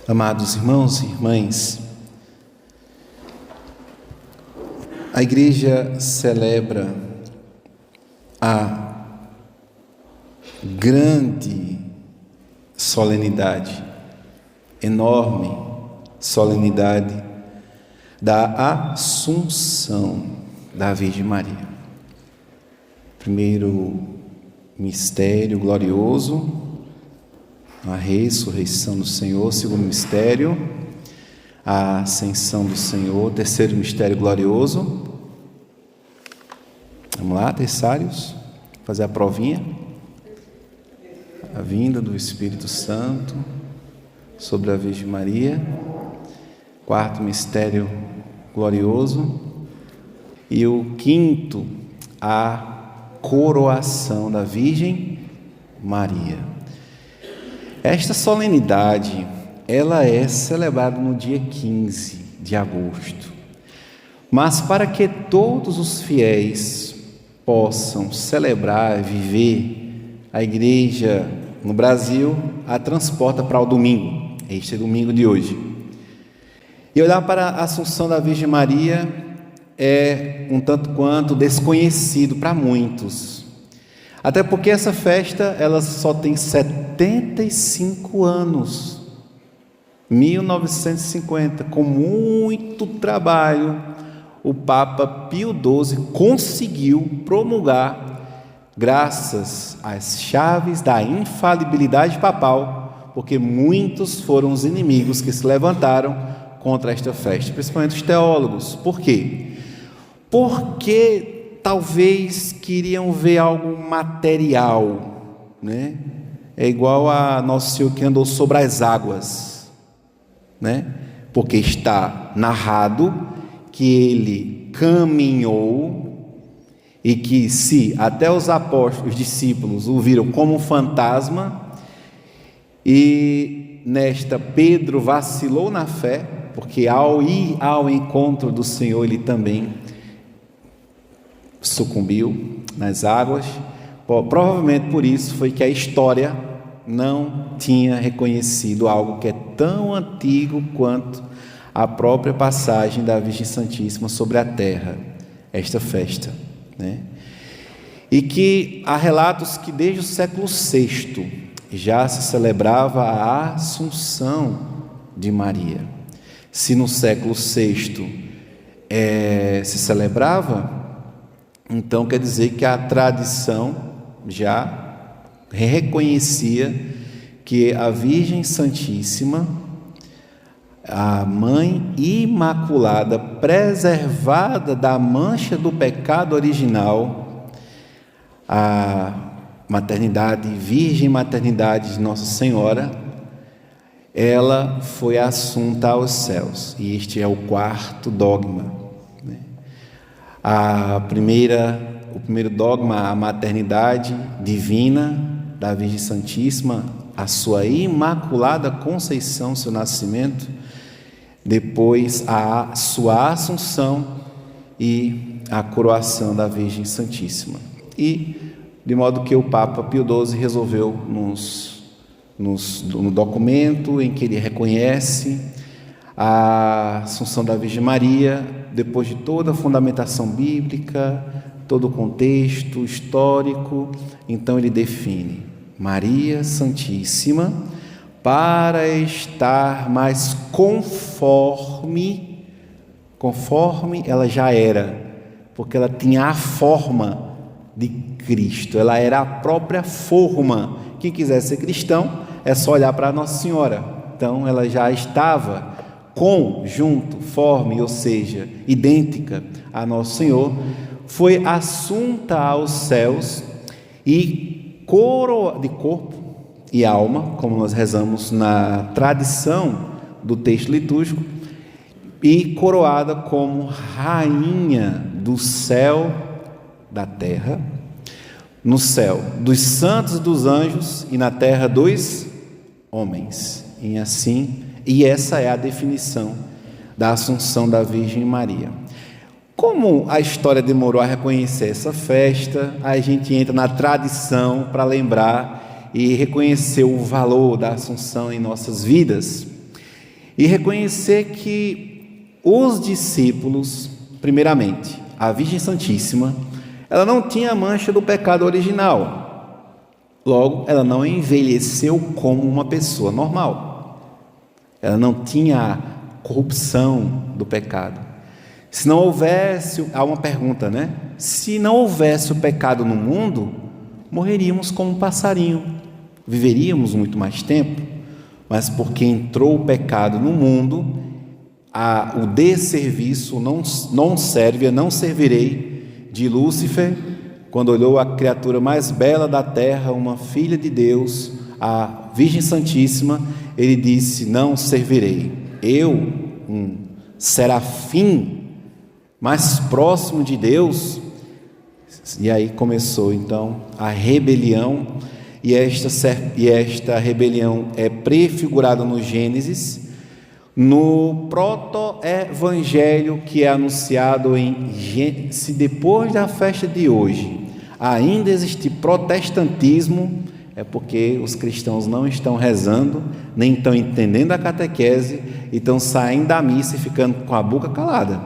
Amados irmãos e irmãs, a igreja celebra a grande solenidade, enorme solenidade da Assunção da Virgem Maria. Primeiro mistério glorioso, a ressurreição do Senhor. Segundo mistério, a ascensão do Senhor. Terceiro mistério glorioso. Vamos lá, terçários, fazer a provinha. A vinda do Espírito Santo sobre a Virgem Maria. Quarto mistério glorioso. E o quinto, a coroação da Virgem Maria. Esta solenidade, ela é celebrada no dia 15 de agosto. Mas para que todos os fiéis possam celebrar, viver, a igreja no Brasil a transporta para o domingo, este é domingo de hoje. E olhar para a Assunção da Virgem Maria é um tanto quanto desconhecido para muitos. Até porque essa festa ela só tem 75 anos, 1950, com muito trabalho, o Papa Pio XII conseguiu promulgar, graças às chaves da infalibilidade papal, porque muitos foram os inimigos que se levantaram contra esta festa, principalmente os teólogos. Por quê? Porque talvez queriam ver algo material, né? É igual a Nosso Senhor que andou sobre as águas, né? Porque está narrado que ele caminhou e que se até os apóstolos, os discípulos o viram como um fantasma, e nesta Pedro vacilou na fé, porque ao ir ao encontro do Senhor ele também sucumbiu nas águas. Provavelmente por isso foi que a história não tinha reconhecido algo que é tão antigo quanto a própria passagem da Virgem Santíssima sobre a terra, esta festa, né? E que há relatos que desde o século VI já se celebrava a Assunção de Maria. Se no século VI se celebrava, então quer dizer que a tradição já reconhecia que a Virgem Santíssima, a Mãe Imaculada, preservada da mancha do pecado original, a maternidade, Virgem Maternidade de Nossa Senhora, ela foi assunta aos céus. E este é o quarto dogma, né? O primeiro dogma, a maternidade divina da Virgem Santíssima, a sua Imaculada Conceição, seu nascimento, depois a sua Assunção e a coroação da Virgem Santíssima. E de modo que o Papa Pio XII resolveu no documento em que ele reconhece a Assunção da Virgem Maria, depois de toda a fundamentação bíblica, todo o contexto histórico, então ele define Maria Santíssima para estar mais conforme ela já era, porque ela tinha a forma de Cristo, ela era a própria forma. Quem quiser ser cristão é só olhar para Nossa Senhora. Então ela já estava forme, ou seja, idêntica a Nosso Senhor, foi assunta aos céus e coroa de corpo e alma, como nós rezamos na tradição do texto litúrgico, e coroada como rainha do céu, da terra, no céu dos santos e dos anjos e na terra dos homens. E essa é a definição da Assunção da Virgem Maria. Como a história demorou a reconhecer essa festa, a gente entra na tradição para lembrar e reconhecer o valor da Assunção em nossas vidas. e reconhecer que os discípulos, primeiramente, a Virgem Santíssima, ela não tinha a mancha do pecado original. Logo, ela não envelheceu como uma pessoa normal. Ela não tinha a corrupção do pecado. Se não houvesse, há uma pergunta, né? Se não houvesse o pecado no mundo, morreríamos como um passarinho, viveríamos muito mais tempo, mas porque entrou o pecado no mundo, o desserviço, não serve, não servirei, de Lúcifer, quando olhou a criatura mais bela da terra, uma filha de Deus, a Virgem Santíssima, ele disse: não servirei. Eu, um serafim mais próximo de Deus. E aí começou então a rebelião, e esta rebelião é prefigurada no Gênesis, no proto-evangelho que é anunciado se depois da festa de hoje ainda existir protestantismo, é porque os cristãos não estão rezando, nem estão entendendo a catequese, e estão saindo da missa e ficando com a boca calada.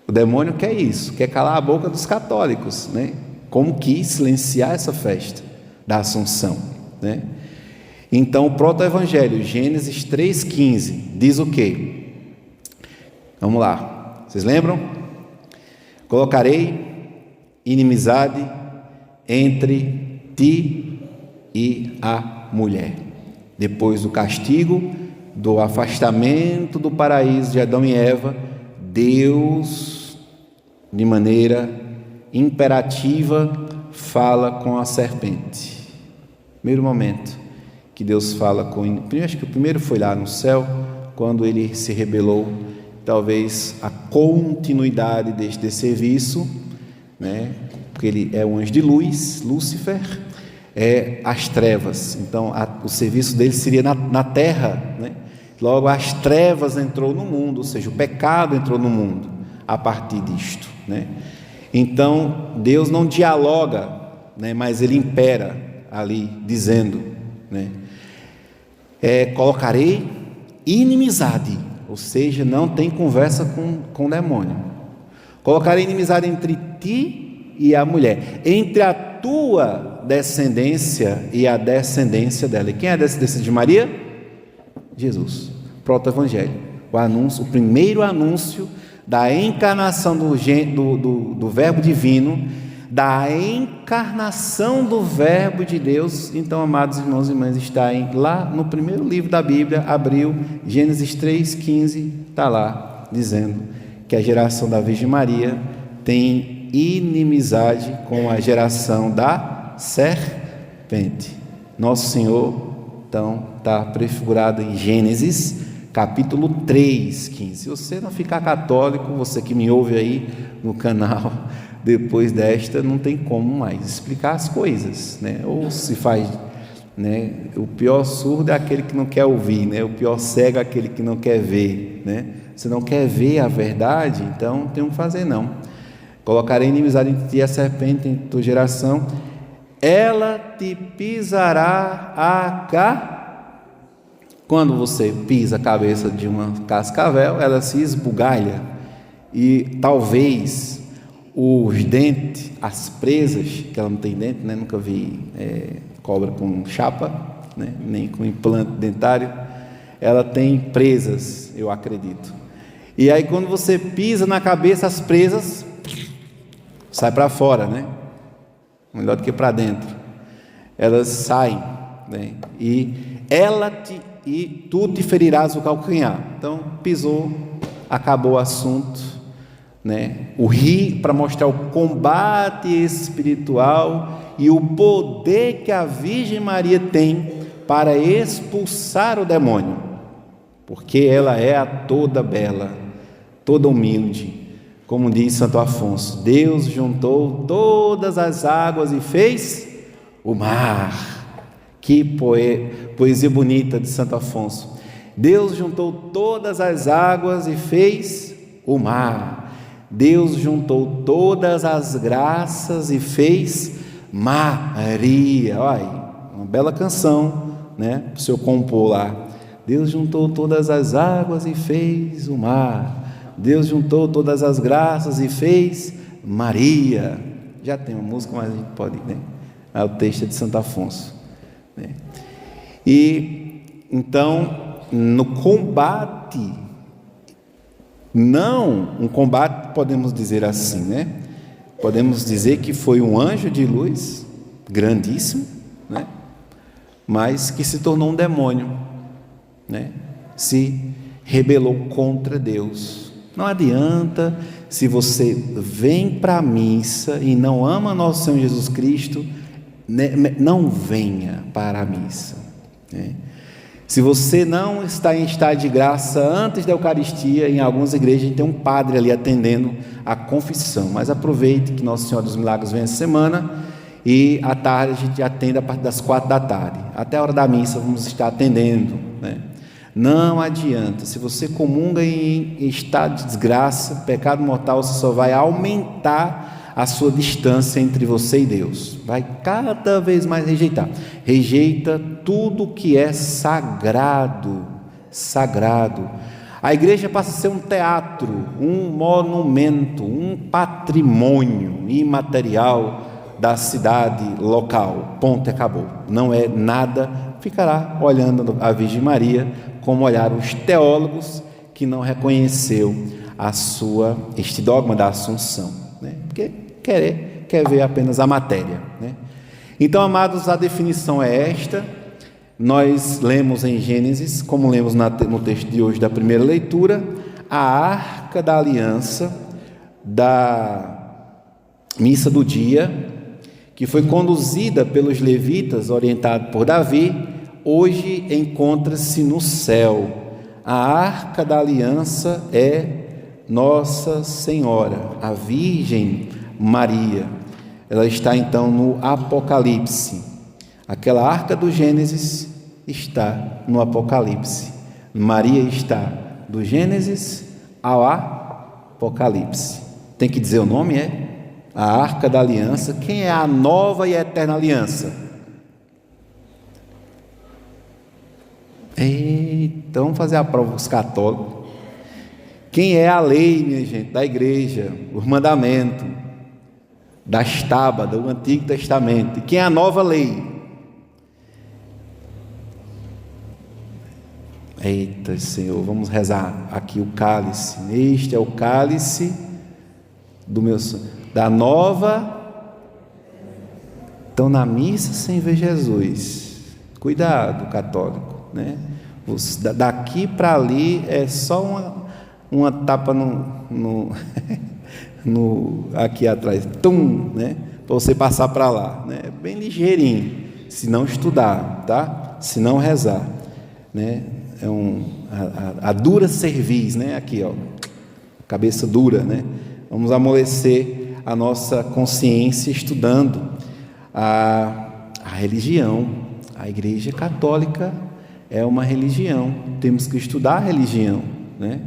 O demônio quer isso, quer calar a boca dos católicos, né? Como quis silenciar essa festa da Assunção, né? Então, o proto-evangelho, Gênesis 3,15, diz o quê? Vamos lá, vocês lembram? Colocarei inimizade entre ti e a mulher. Depois do castigo, do afastamento do paraíso de Adão e Eva, Deus, de maneira imperativa, fala com a serpente. Primeiro momento que Deus fala acho que o primeiro foi lá no céu, quando ele se rebelou. Talvez a continuidade deste serviço, né? Porque ele é um anjo de luz, Lúcifer, é as trevas. Então o serviço dele seria na terra, né? Logo as trevas entrou no mundo, ou seja, o pecado entrou no mundo a partir disto, né? Então Deus não dialoga, né? Mas ele impera ali dizendo, né? Colocarei inimizade, ou seja, não tem conversa com o demônio. Colocarei inimizade entre ti e a mulher, entre a tua descendência e a descendência dela. E quem é a descendência de Maria? Jesus. Proto-evangelho, o primeiro anúncio da encarnação do Verbo divino, da encarnação do Verbo de Deus. Então, amados irmãos e irmãs, está lá no primeiro livro da Bíblia, abriu, Gênesis 3,15, está lá, dizendo que a geração da Virgem Maria tem inimizade com a geração da serpente. Nosso Senhor, então, está prefigurado em Gênesis, capítulo 3,15. Se você não ficar católico, você que me ouve aí no canal, depois desta, não tem como mais explicar as coisas, né? Ou se faz, né? O pior surdo é aquele que não quer ouvir, né? O pior cego é aquele que não quer ver, né? Você não quer ver a verdade, então não tem o que fazer, não. Colocarei inimizade entre ti e a serpente, em tua geração, ela te pisará a Quando você pisa a cabeça de uma cascavel, ela se esbugalha, e talvez os dentes, as presas, que ela não tem dente, né? Nunca vi cobra com chapa, né? Nem com implante dentário. Ela tem presas, eu acredito. E aí quando você pisa na cabeça, as presas saem para fora, né? Melhor do que para dentro. Elas saem, né? E tu te ferirás o calcanhar. Então pisou, acabou o assunto, né? O rio, para mostrar o combate espiritual e o poder que a Virgem Maria tem para expulsar o demônio, porque ela é a toda bela, toda humilde. Como diz Santo Afonso, Deus juntou todas as águas e fez o mar. Que poesia bonita de Santo Afonso. Deus juntou todas as águas e fez o mar. Deus juntou todas as graças e fez Maria. Olha, uma bela canção, né? Para o senhor compor lá Deus juntou todas as águas e fez o mar. Deus juntou todas as graças e fez Maria. Já tem uma música, mas a gente pode, né? O texto é de Santo Afonso, né? E então, no combate, não um combate, podemos dizer assim, né? Podemos dizer que foi um anjo de luz, grandíssimo, né? Mas que se tornou um demônio, né? Se rebelou contra Deus. Não adianta, se você vem para a missa e não ama nosso Senhor Jesus Cristo, não venha para a missa, né? Se você não está em estado de graça antes da Eucaristia, em algumas igrejas tem um padre ali atendendo a confissão, mas aproveite que Nossa Senhora dos Milagres vem essa semana, e à tarde a gente atende a partir das 4 da tarde, até a hora da missa vamos estar atendendo, né? Não adianta, se você comunga em estado de desgraça, pecado mortal, você só vai aumentar a sua distância entre você e Deus, vai cada vez mais rejeitar. Rejeita tudo que é sagrado. A igreja passa a ser um teatro, um monumento, um patrimônio imaterial da cidade local, ponto, acabou. Não é nada, ficará olhando a Virgem Maria como olharam os teólogos que não reconheceu este dogma da Assunção, né? Porque quer ver apenas a matéria, né? Então, amados, a definição é esta. Nós lemos em Gênesis, como lemos no texto de hoje da primeira leitura, a arca da aliança da missa do dia, que foi conduzida pelos levitas, orientado por Davi, hoje encontra-se no céu. A arca da aliança é Nossa Senhora, a Virgem Maria. Ela está então no Apocalipse. Aquela arca do Gênesis está no Apocalipse. Maria está do Gênesis ao Apocalipse. Tem que dizer o nome, a arca da aliança. Quem é a nova e eterna aliança? Então vamos fazer a prova os católicos. Quem é a lei, minha gente, da igreja, os mandamentos, das tábuas do Antigo Testamento? E quem é a nova lei? Eita Senhor, vamos rezar aqui o cálice. Este é o cálice da nova. Estão na missa sem ver Jesus. Cuidado, católico, né? Daqui para ali é só uma tapa aqui atrás, né? Para você passar para lá, né? Bem ligeirinho, se não estudar, tá? Se não rezar, né? A dura cerviz, né? Aqui, ó, cabeça dura, né? Vamos amolecer a nossa consciência estudando a religião. A Igreja Católica é uma religião, temos que estudar a religião, né?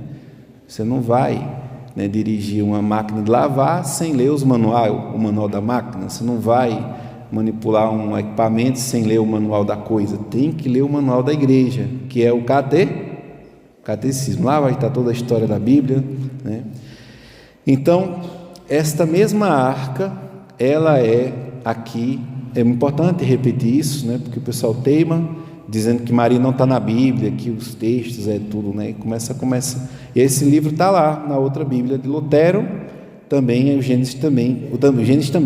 Você não vai, né, dirigir uma máquina de lavar sem ler o manual da máquina. Você não vai manipular um equipamento sem ler o manual da coisa. Tem que ler o manual da igreja, que é o catecismo. Lá vai estar toda a história da Bíblia, né? Então, esta mesma arca, ela é aqui, é importante repetir isso, né? Porque o pessoal teima dizendo que Maria não está na Bíblia, que os textos é tudo, né? E começa. E esse livro está lá na outra Bíblia de Lutero, também o Gênesis também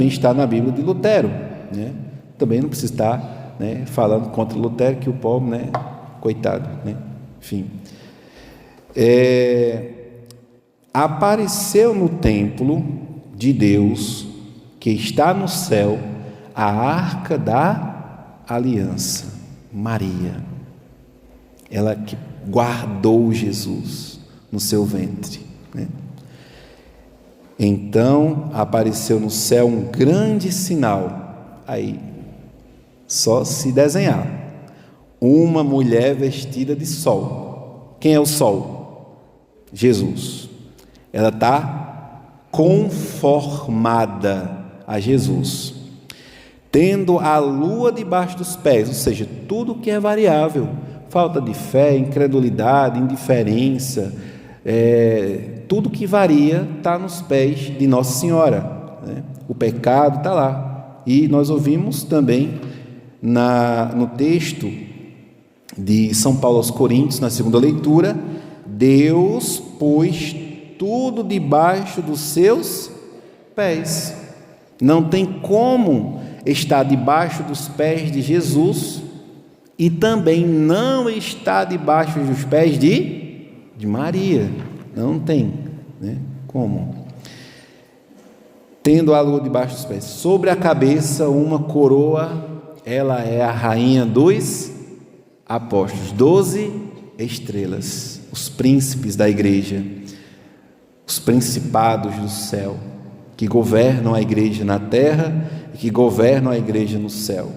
está na Bíblia de Lutero, né? Também não precisa estar, né, falando contra Lutero, que o pobre, né, coitado, né? Enfim, apareceu no templo de Deus que está no céu a arca da aliança, Maria, ela que guardou Jesus no seu ventre, né? Então apareceu no céu um grande sinal, aí só se desenhar, uma mulher vestida de sol. Quem é o sol? Jesus. Ela está conformada a Jesus, tendo a lua debaixo dos pés, ou seja, tudo que é variável falta de fé, incredulidade, indiferença, tudo que varia está nos pés de Nossa Senhora, né? O pecado está lá. E nós ouvimos também no texto de São Paulo aos Coríntios, na segunda leitura, Deus pôs tudo debaixo dos seus pés. Não tem como estar debaixo dos pés de Jesus e também não está debaixo dos pés de Maria. Não tem, né? Como? Tendo a lua debaixo dos pés, sobre a cabeça uma coroa, ela é a rainha dos apóstolos, 12 estrelas, os príncipes da igreja, os principados do céu, que governam a igreja na terra e que governam a igreja no céu.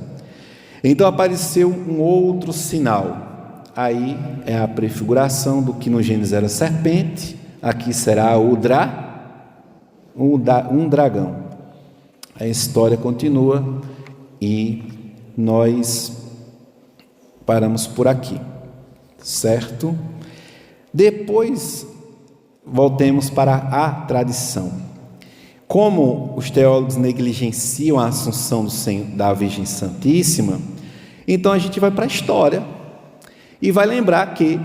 Então apareceu um outro sinal, aí é a prefiguração do que no Gênesis era serpente, aqui será um dragão. A história continua e nós paramos por aqui, certo? Depois voltemos para a tradição. Como os teólogos negligenciam a assunção da Virgem Santíssima, então a gente vai para a história e vai lembrar que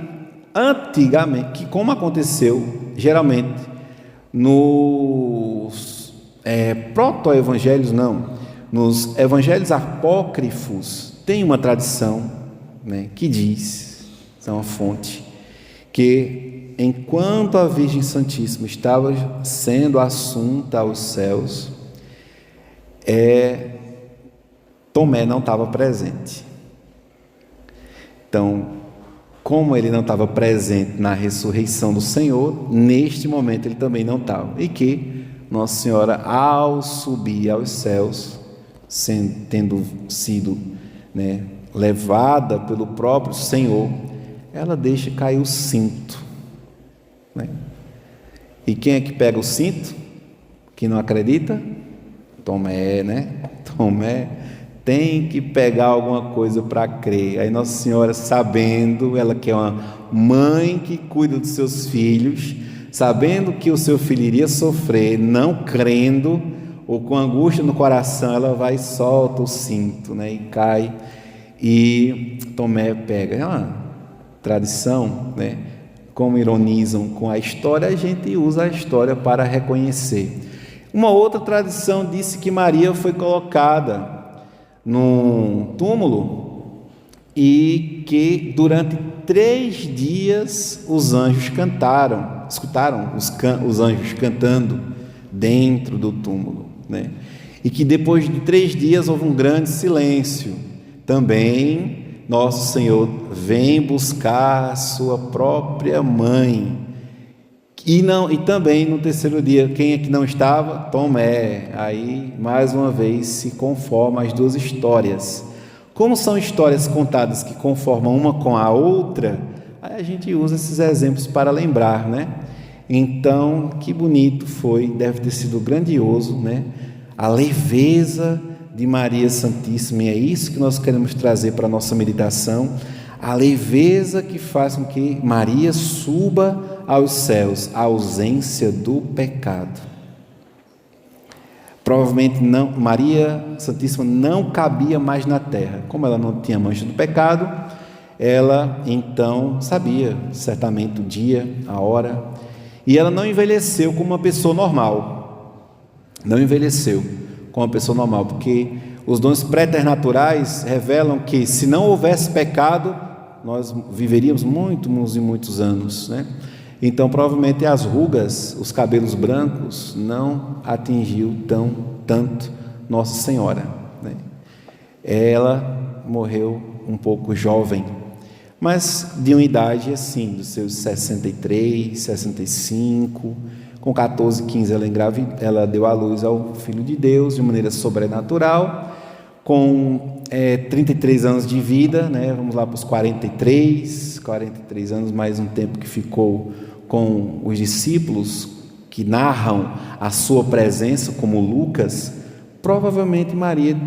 antigamente, que como aconteceu geralmente nos proto-evangelhos, nos evangelhos apócrifos, tem uma tradição, né, que diz, é uma fonte, que enquanto a Virgem Santíssima estava sendo assunta aos céus, Tomé não estava presente. Então, como ele não estava presente na ressurreição do Senhor, neste momento ele também não estava. E que Nossa Senhora, ao subir aos céus, tendo sido, né, levada pelo próprio Senhor, ela deixa cair o cinto, né? E quem é que pega o cinto? Que não acredita? Tomé, né? Tomé tem que pegar alguma coisa para crer. Aí Nossa Senhora, sabendo, ela que é uma mãe que cuida dos seus filhos, sabendo que o seu filho iria sofrer, não crendo, ou com angústia no coração, ela vai e solta o cinto, né? E cai, e Tomé pega. É uma tradição, né? Como ironizam com a história, a gente usa a história para reconhecer. Uma outra tradição disse que Maria foi colocada num túmulo e que durante 3 dias os anjos escutaram os anjos cantando dentro do túmulo, né? E que depois de 3 dias houve um grande silêncio. Também Nosso Senhor vem buscar a sua própria mãe. E também no 3º dia, quem é que não estava? Tomé. Aí, mais uma vez, se conforma as 2 histórias. Como são histórias contadas que conformam uma com a outra, aí a gente usa esses exemplos para lembrar, né? Então, que bonito foi, deve ter sido grandioso, né? A leveza de Maria Santíssima, e é isso que nós queremos trazer para a nossa meditação, a leveza que faz com que Maria suba aos céus, a ausência do pecado. Provavelmente Maria Santíssima não cabia mais na terra, como ela não tinha mancha do pecado, ela então sabia certamente o dia, a hora, e ela não envelheceu como uma pessoa normal, porque os dons preternaturais revelam que se não houvesse pecado, nós viveríamos muitos e muitos anos, né? Então provavelmente as rugas, os cabelos brancos não atingiu tanto Nossa Senhora, né? Ela morreu um pouco jovem, mas de uma idade assim, dos seus 63, 65, com 14, 15 ela deu à luz ao Filho de Deus de maneira sobrenatural, com 33 anos de vida, né? Vamos lá para os 43 anos, mais um tempo que ficou com os discípulos que narram a sua presença, como Lucas. Provavelmente Maria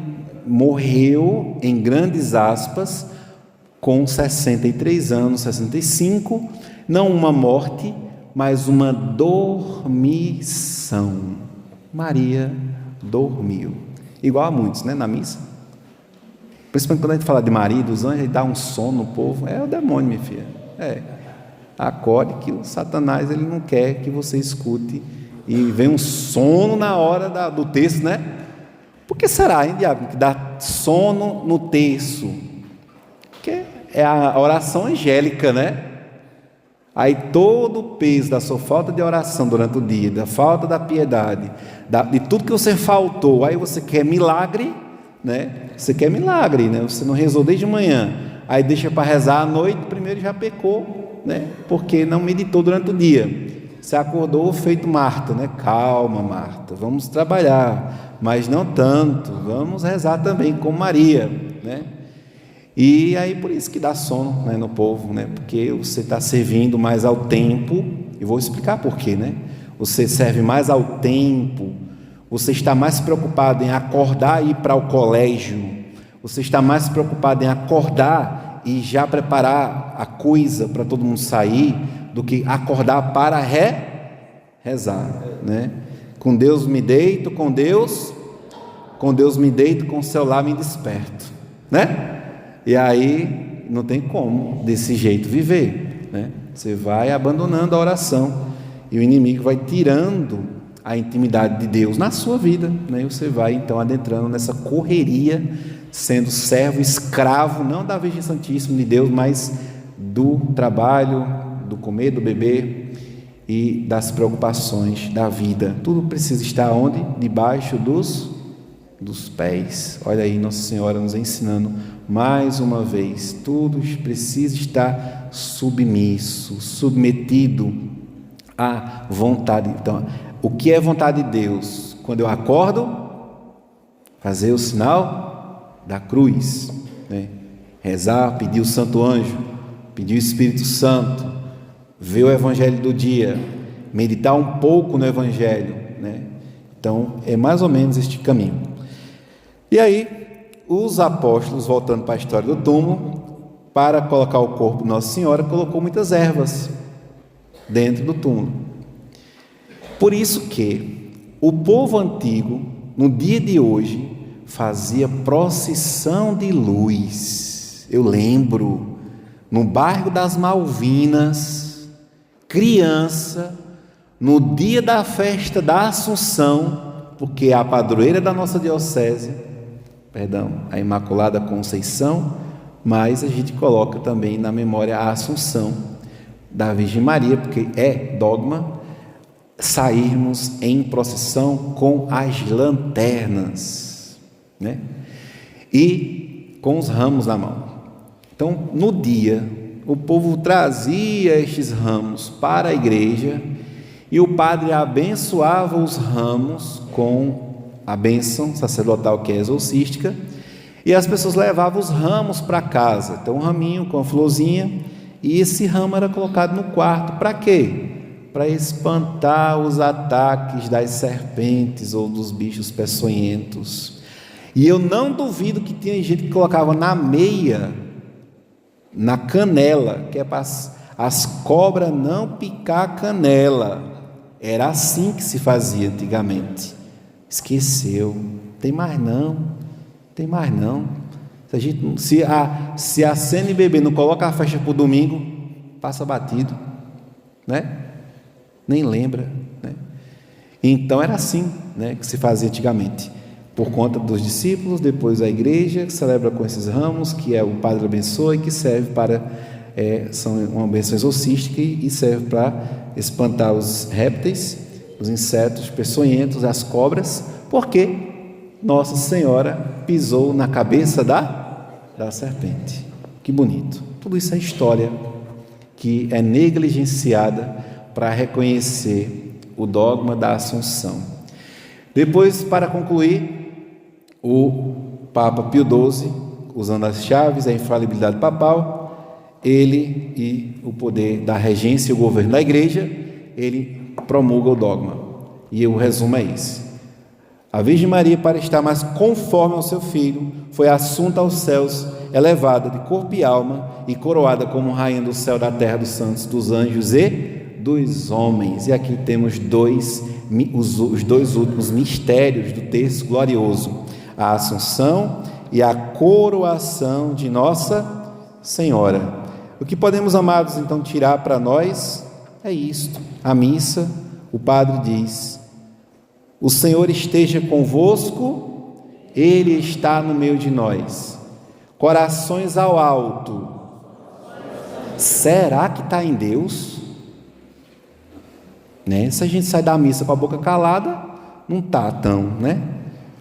morreu, em grandes aspas, com 63 anos, 65, não uma morte, mas uma dormição. Maria dormiu. Igual a muitos, né, na missa. Principalmente quando a gente fala de Maria, dos anjos, ele dá um sono no povo. É o demônio, minha filha. Acorde que o Satanás ele não quer que você escute e vem um sono na hora do texto, né? Por que será, hein, diabo, que dá sono no terço? Porque é a oração angélica, né? Aí todo o peso da sua falta de oração durante o dia, da falta da piedade, de tudo que você faltou, aí você quer milagre, né? Você quer milagre, né? Você não rezou desde manhã, aí deixa para rezar à noite, primeiro já pecou, né? Porque não meditou durante o dia. Você acordou feito Marta, né? Calma, Marta, vamos trabalhar, mas não tanto, vamos rezar também com Maria, né? E aí por isso que dá sono, né, no povo, né? Porque você está servindo mais ao tempo, e vou explicar por quê, né? Você serve mais ao tempo, você está mais preocupado em acordar e ir para o colégio, você está mais preocupado em acordar e já preparar a coisa para todo mundo sair, do que acordar para rezar, né? Com Deus me deito, com Deus me deito, com o celular me desperto, né? E aí não tem como desse jeito viver, né? Você vai abandonando a oração e o inimigo vai tirando a intimidade de Deus na sua vida, né? E você vai então adentrando nessa correria, sendo servo, escravo, não da Virgem Santíssima de Deus, mas do trabalho, do comer, do beber e das preocupações da vida. Tudo precisa estar onde? Debaixo dos pés. Olha aí Nossa Senhora nos ensinando mais uma vez, tudo precisa estar submisso, submetido à vontade. Então, o que é vontade de Deus? Quando eu acordo, fazer o sinal da cruz, né? Rezar, pedir o Santo Anjo, pedir o Espírito Santo, ver o Evangelho do dia, meditar um pouco no Evangelho, né? Então, é mais ou menos este caminho. E aí, os apóstolos, voltando para a história do túmulo, para colocar o corpo de Nossa Senhora, colocou muitas ervas dentro do túmulo. Por isso que o povo antigo, no dia de hoje, fazia procissão de luz. Eu lembro, no bairro das Malvinas, criança, no dia da festa da Assunção, porque é a padroeira da nossa diocese, a Imaculada Conceição, mas a gente coloca também na memória a Assunção da Virgem Maria, porque é dogma sairmos em procissão com as lanternas, né? E com os ramos na mão. Então, no dia, o povo trazia estes ramos para a igreja e o padre abençoava os ramos com a bênção sacerdotal, que é exorcística, e as pessoas levavam os ramos para casa. Então, um raminho com a florzinha, e esse ramo era colocado no quarto. Para quê? Para espantar os ataques das serpentes ou dos bichos peçonhentos. E eu não duvido que tinha gente que colocava na meia, na canela, que é para as cobras não picar a canela. Era assim que se fazia antigamente. Esqueceu, tem mais não. Se a CNBB não coloca a festa para o domingo, passa batido, né? Nem lembra, né? Então era assim, né, que se fazia antigamente, por conta dos discípulos. Depois a igreja que celebra com esses ramos, que é o padre abençoa e que serve para são uma bênção exorcística e serve para espantar os répteis, os insetos peçonhentos, as cobras, porque Nossa Senhora pisou na cabeça da serpente. Que bonito. Tudo isso é história que é negligenciada para reconhecer o dogma da Assunção. Depois, para concluir, o Papa Pio XII, usando as chaves, a infalibilidade papal, ele e o poder da regência e o governo da igreja, ele promulga o dogma. E o resumo é esse: A Virgem Maria, para estar mais conforme ao seu Filho, foi assunta aos céus, elevada de corpo e alma e coroada como rainha do céu, da terra, dos santos, dos anjos e dos homens. E aqui temos os dois últimos mistérios do texto glorioso: a Assunção e a coroação de Nossa Senhora. O que podemos, amados, então tirar para nós é isto. A missa, o padre diz: o Senhor esteja convosco, Ele está no meio de nós. Corações ao alto. Será que está em Deus? Né? Se a gente sai da missa com a boca calada, não está tão, né?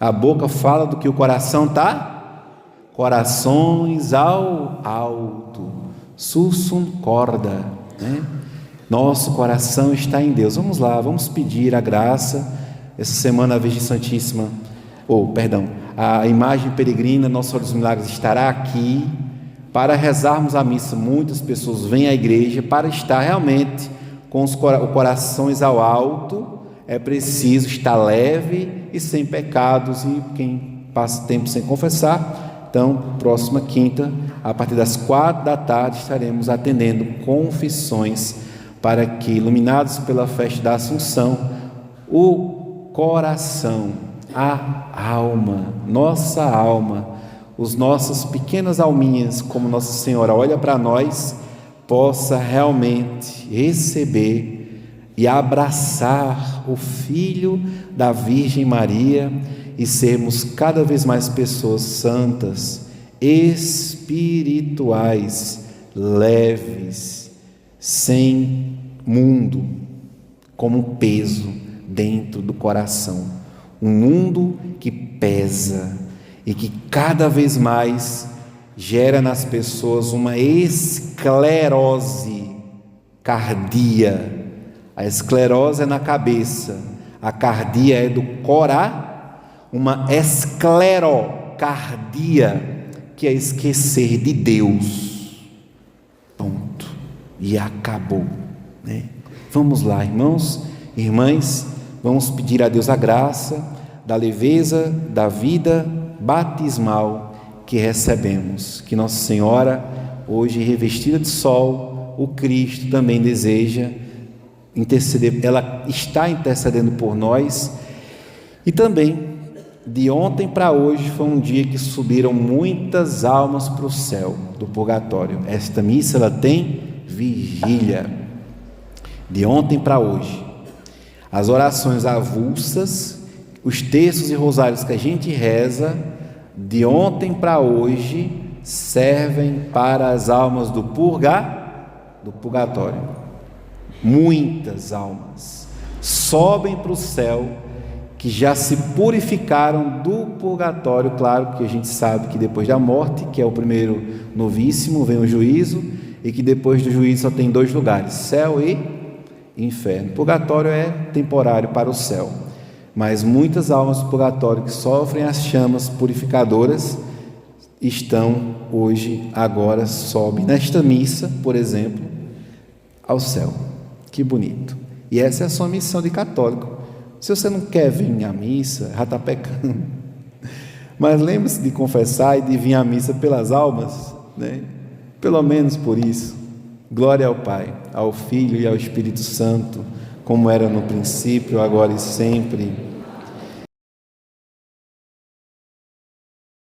A boca fala do que o coração está. Corações ao alto. Sursum corda, né? Nosso coração está em Deus. Vamos lá, vamos pedir a graça. Essa semana a Virgem Santíssima, a imagem peregrina Nossa Senhora dos Milagres estará aqui para rezarmos a missa. Muitas pessoas vêm à igreja para estar realmente com os corações ao alto. É preciso estar leve e sem pecados, e quem passa tempo sem confessar, então, próxima quinta, a partir das 16h, estaremos atendendo confissões, para que, iluminados pela festa da Assunção, o coração, a alma, nossa alma, os nossas pequenas alminhas, como Nossa Senhora olha para nós, possa realmente receber e abraçar o Filho da Virgem Maria e sermos cada vez mais pessoas santas, espirituais, leves, sem mundo como peso dentro do coração. Um mundo que pesa e que cada vez mais gera nas pessoas uma esclerose cardia. A esclerose é na cabeça, a cardia é do coração. Uma esclerocardia, que é esquecer de Deus. Ponto. E acabou, né? Vamos lá, irmãos, irmãs, vamos pedir a Deus a graça da leveza da vida batismal que recebemos. Que Nossa Senhora, hoje revestida de sol, o Cristo também deseja interceder, ela está intercedendo por nós. E também, de ontem para hoje, foi um dia que subiram muitas almas para o céu do purgatório. Esta missa, ela tem vigília. De ontem para hoje, as orações avulsas, os terços e rosários que a gente reza, de ontem para hoje, servem para as almas do purgatório. Muitas almas sobem para o céu, que já se purificaram do purgatório. Claro que a gente sabe que depois da morte, que é o primeiro novíssimo, vem o juízo, e que depois do juízo só tem 2 lugares, céu e inferno. Purgatório é temporário para o céu, mas muitas almas do purgatório que sofrem as chamas purificadoras estão hoje, agora, sobem nesta missa, por exemplo, ao céu. Que bonito. E essa é a sua missão de católico. Se você não quer vir à missa, já está pecando. Mas lembre-se de confessar e de vir à missa pelas almas, né? Pelo menos por isso. Glória ao Pai, ao Filho e ao Espírito Santo, como era no princípio, agora e sempre.